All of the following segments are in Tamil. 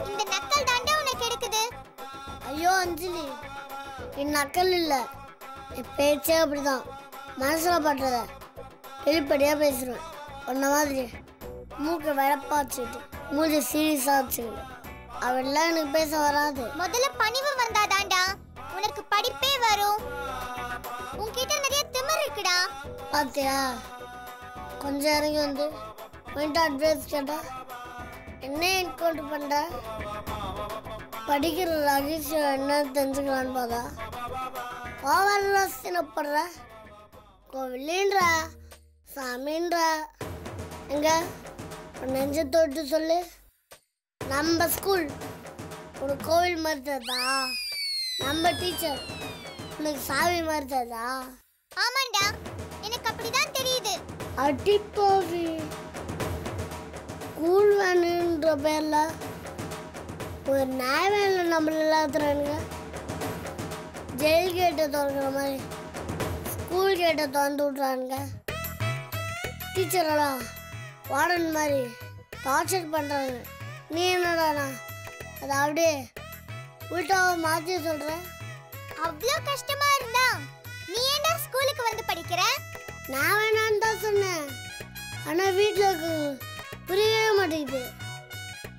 இந்த நக்கல் தாண்டா உனக்கு எடுக்குது. ஐயோ அஞ்சலி, என் நக்கல் இல்ல, என் பேச்சே அப்படிதான். மனசுல பண்றத வெளிப்படையா பேசுறேன். உன்ன மாதிரி மூக்க வெளப்பா வச்சுக்கிட்டு மூஞ்சி சீரியஸா வச்சுக்கிட்டு அவெல்லாம் எனக்கு பேச வராது. முதல்ல பணிவு வந்தாதாண்டா உனக்கு படிப்பே வரும். உன்கிட்ட நிறைய திமிரு இருக்குடா. பாத்தியா, கொஞ்சம் இறங்கி வந்து போயிட்டு அட்வைஸ் கேட்டா என்ன என்கவுண்டர் பண்ற? படிக்கிற ரகசியம் என்ன தெரிஞ்சுக்கலான்னு பார்த்தா ஓவர்லாஸ்தினப்படுற கோவில்ன்ற சாமின்ற. எங்க நெஞ்ச தொட்டு சொல்லு, நம்ம ஸ்கூல் ஒரு கோவில் மாதிரி தரதா? நம்ம டீச்சர் உனக்கு சாமி மாதிரி தரதா? ஆமாண்டா, எனக்கு அப்படிதான் தெரியுது. அடிப்பாவி, ஸ்கூல் வேணுன்ற பேர்ல ஒரு நாய் வேலை நம்மள எல்லாத்துறானுங்க. ஜெயில் கேட்டை திறக்கிற மாதிரி ஸ்கூல் கேட்டை திறந்து விட்றானுங்க. டீச்சரெல்லாம் வார்டன் மாதிரி டார்ச்சர் பண்ணுறாங்க. நீ என்னடாண்ணா அதை அப்படியே உள்டாவை மாற்றி சொல்கிற? அவ்வளோ கஷ்டமா இருந்தா நீ ஏன்டா ஸ்கூலுக்கு வந்து படிக்கிற? நான் வேணான்னு தான் சொன்னேன், ஆனால் வீட்டில் இருக்கு புரியவே மாட்டேங்குது.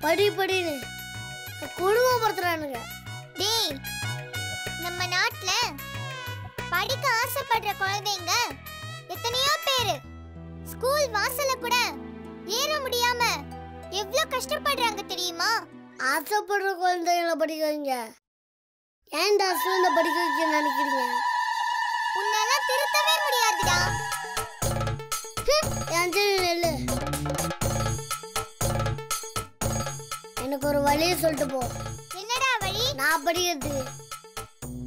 படின்னு குடும்பப்படுத்துறானுங்க. டேய், நம்ம நாட்டுல படிக்க ஆசைப்படுற குழந்தைங்க எத்தனையோ பேரு ஸ்கூல் வாசல்ல கூட ஏற முடியாம எவ்வளவு கஷ்டப்படுறாங்க தெரியுமா? ஆசைப்படுற குழந்தைகளை படிக்க வைங்க. ஏன் தாசுல படிக்க வைக்க நினைக்கிறீங்க? உன்னால திருத்தவே முடியாதுடா. நெல்லு, எனக்கு ஒரு வழியை சொல்லிட்டு போ. என்னடா வழி? நான் படிக்கிறதுக்கு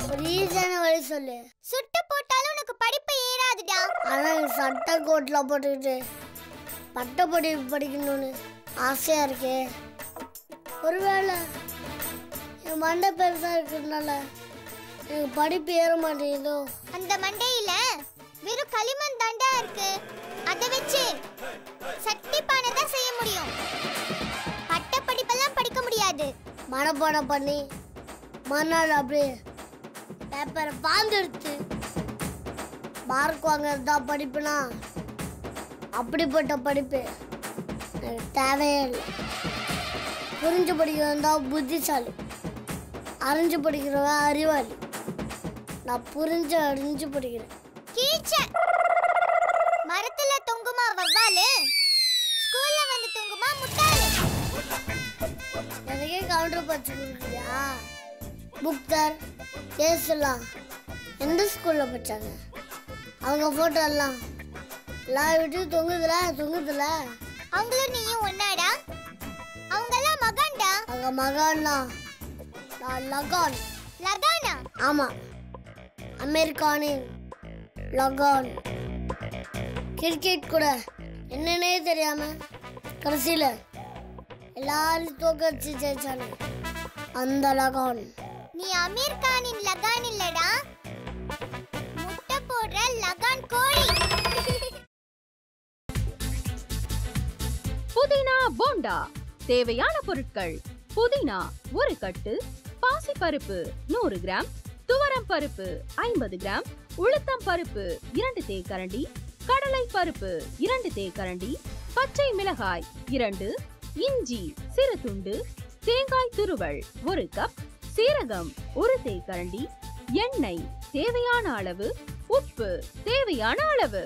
ஒரு ஈஸியான வழி சொல்லு. சுட்டு போட்டாலும் உனக்கு படிப்பு ஏறாதுடா. ஆனா சட்டை கோட்ல போட்டுக்கிட்டு பட்டப்படி படிக்கணும்னு ஆசையா இருக்கே. ஒருவேளை என் மண்டை பெருசா இருக்கிறதுனால எனக்கு படிப்பு ஏற மாட்டேங்குதோ? அந்த மண்டையில வெறும் களிமண் தாண்டா இருக்கு. அதை வச்சு சட்டி பானை தான் செய்ய முடியும். பட்ட படிப்பெல்லாம் படிக்க முடியாது. மனப்பாடம் பண்ணி மறுநாள் அப்படியே பேப்பரை பாந்தெடுத்து மார்க் வாங்கிறது தான் படிப்புனா அப்படிப்பட்ட படிப்பு எனக்கு தேவையே இல்லை. புரிஞ்சு படிக்கிறவன் தான் புத்திசாலி, அறிஞ்சு படிக்கிறவன் அறிவாளி. நான் புரிஞ்சு அறிஞ்சு படிக்கிறேன். கீச்ச மரத்துல தொங்குமா வவ்வாலு, ஸ்கூல்ல வந்து தொங்குமா முட்டாளு. எனக்கே கவுண்டர் படிச்சு கொடுக்குறியா? புக்தர் கேஸ்லாம் எந்த ஸ்கூலில் படித்தாங்க? அவங்க ஃபோட்டோ எல்லாம் விட்டு தொங்குதுல. அவங்களும் நீயும் ஒன்னாடா? அவங்கெல்லாம் மகான்டா. அவங்க மகான்னா நான் லகான். லகானா? ஆமா, அமெரிக்கானின் லகான். கிரிக்கெட் கூட என்னன்னே தெரியாம கடைசியில எல்லாரும் தோக்கடிச்சு ஜெயிச்சானு அந்த லகான். நீ அமீர் கானின் லகான் இல்லடா, முட்டை போடுற லகான் கோழி. புதினா போண்டா. தேவையான பொருட்கள்: புதினா 1 கட்டு, பாசிப்பருப்பு 100 கிராம், துவரம் பருப்பு 50 கிராம், உளுத்தம் பருப்பு 2 தேக்கரண்டி, கடலை பருப்பு 2 தேக்கரண்டி, பச்சை மிளகாய் 2, இஞ்சி சிறு துண்டு, தேங்காய் துருவல் 1 கப், சீரகம் 1 தேக்கரண்டி, எண்ணெய் தேவையான அளவு, உப்பு தேவையான அளவு.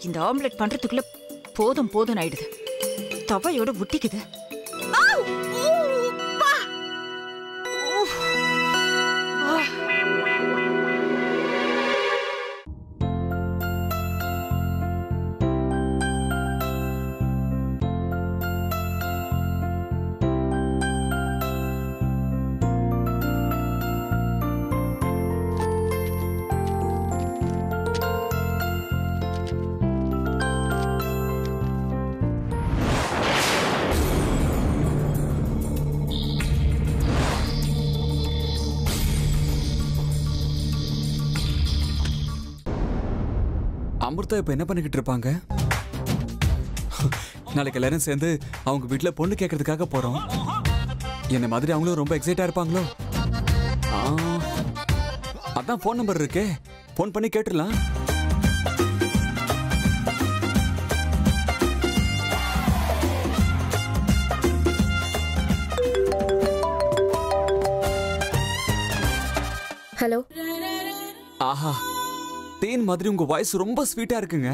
இந்த ஆம்லெட் பண்றதுக்குள்ள போதும் போதும் ஆயிடுது. தவையோட ஒட்டிக்குது. அமிர்தா இப்ப என்ன பண்ணிக்கிட்டு இருப்பாங்க? நாளைக்கு எல்லாரும் சேர்ந்து அவங்க வீட்டுல பொண்ணு கேட்கறதுக்காக போறோம். என்ன மாதிரி அவங்களும் ரொம்ப எக்ஸைட்டா இருப்பாங்களோ? அதான் போன் நம்பர் இருக்கே, போன் பண்ணி கேட்டுடலாம். ஹலோ. ஆஹா, தேன் மாதிரி உங்க வாய்ஸ் ரொம்ப ஸ்வீட்டா இருக்குங்க.